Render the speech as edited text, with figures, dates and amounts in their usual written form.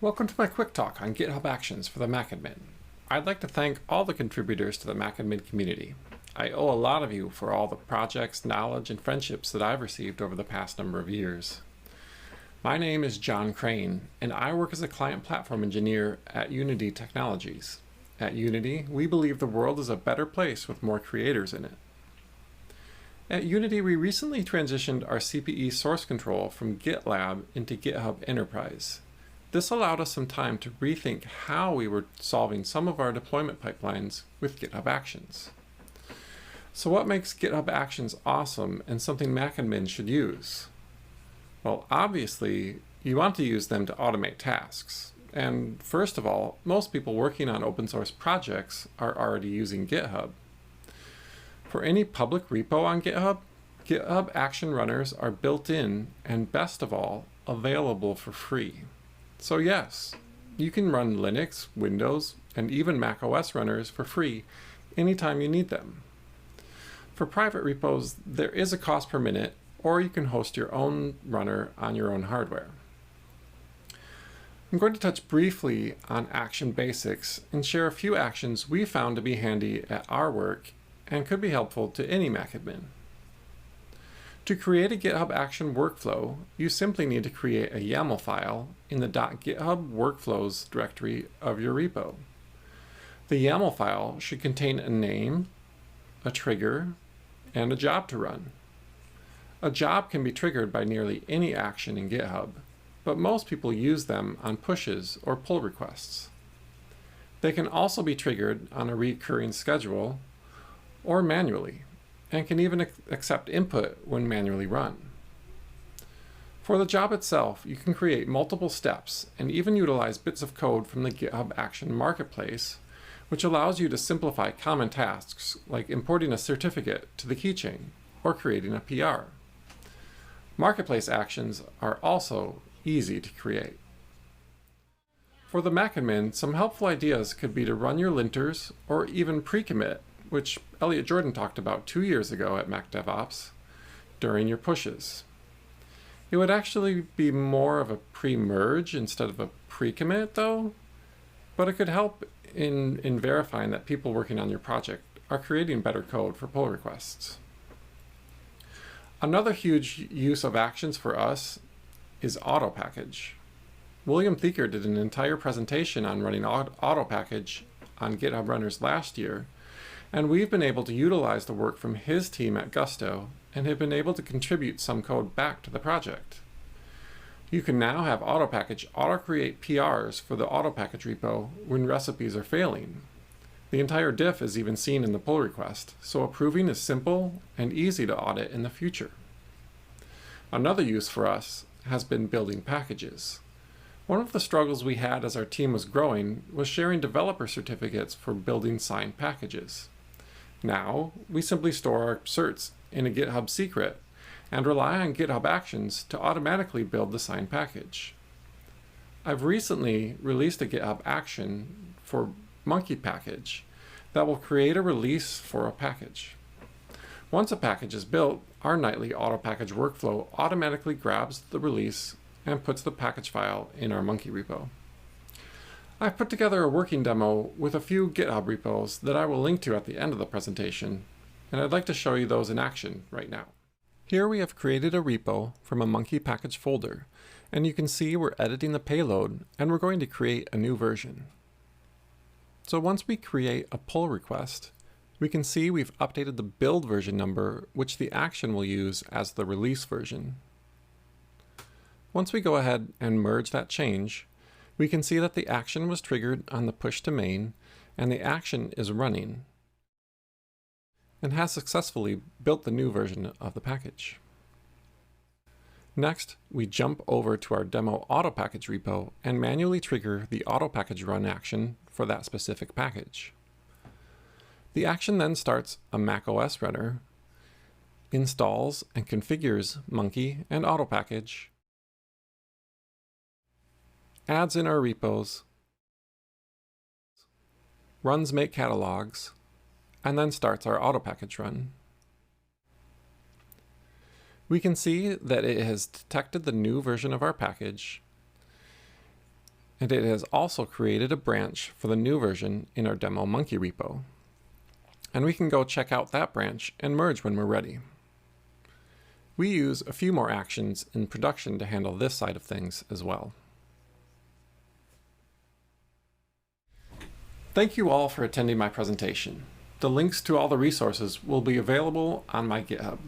Welcome to my quick talk on GitHub Actions for the MacAdmin. I'd like to thank all the contributors to the MacAdmin community. I owe a lot of you for all the projects, knowledge, and friendships that I've received over the past number of years. My name is Jon Crain, and I work as a client platform engineer at Unity Technologies. At Unity, we believe the world is a better place with more creators in it. At Unity, we recently transitioned our CPE source control from GitLab into GitHub Enterprise. This allowed us some time to rethink how we were solving some of our deployment pipelines with GitHub Actions. So what makes GitHub Actions awesome and something MacAdmins should use? Well, obviously, you want to use them to automate tasks. And first of all, most people working on open source projects are already using GitHub. For any public repo on GitHub, GitHub Action runners are built in and, best of all, available for free. So yes, you can run Linux, Windows, and even Mac OS runners for free anytime you need them. For private repos, there is a cost per minute, or you can host your own runner on your own hardware. I'm going to touch briefly on action basics and share a few actions we found to be handy at our work and could be helpful to any MacAdmin. To create a GitHub Action workflow, you simply need to create a YAML file in the .github workflows directory of your repo. The YAML file should contain a name, a trigger, and a job to run. A job can be triggered by nearly any action in GitHub, but most people use them on pushes or pull requests. They can also be triggered on a recurring schedule or manually, and can even accept input when manually run. For the job itself, you can create multiple steps and even utilize bits of code from the GitHub Action Marketplace, which allows you to simplify common tasks like importing a certificate to the keychain or creating a PR. Marketplace actions are also easy to create. For the MacAdmin, some helpful ideas could be to run your linters or even pre-commit, which Elliot Jordan talked about 2 years ago at MacDevOps, during your pushes. It would actually be more of a pre-merge instead of a pre-commit though, but it could help in verifying that people working on your project are creating better code for pull requests. Another huge use of actions for us is auto package. William Thieker did an entire presentation on running auto package on GitHub runners last year, and we've been able to utilize the work from his team at Gusto and have been able to contribute some code back to the project. You can now have AutoPackage auto-create PRs for the AutoPackage repo when recipes are failing. The entire diff is even seen in the pull request, so approving is simple and easy to audit in the future. Another use for us has been building packages. One of the struggles we had as our team was growing was sharing developer certificates for building signed packages. Now, we simply store our certs in a GitHub secret and rely on GitHub Actions to automatically build the signed package. I've recently released a GitHub Action for Monkey Package that will create a release for a package. Once a package is built, our nightly auto package workflow automatically grabs the release and puts the package file in our Monkey repo. I've put together a working demo with a few GitHub repos that I will link to at the end of the presentation, and I'd like to show you those in action right now. Here we have created a repo from a Monkey package folder, and you can see we're editing the payload and we're going to create a new version. So once we create a pull request, we can see we've updated the build version number, which the action will use as the release version. Once we go ahead and merge that change, we can see that the action was triggered on the push to main, and the action is running and has successfully built the new version of the package. Next, we jump over to our demo auto package repo and manually trigger the auto package run action for that specific package. The action then starts a Mac OS runner, installs and configures Monkey and auto package, adds in our repos, runs make catalogs, and then starts our auto package run. We can see that it has detected the new version of our package And it has also created a branch for the new version in our demo monkey repo. And we can go check out that branch and merge when we're ready. We use a few more actions in production to handle this side of things as well. Thank you all for attending my presentation. The links to all the resources will be available on my GitHub.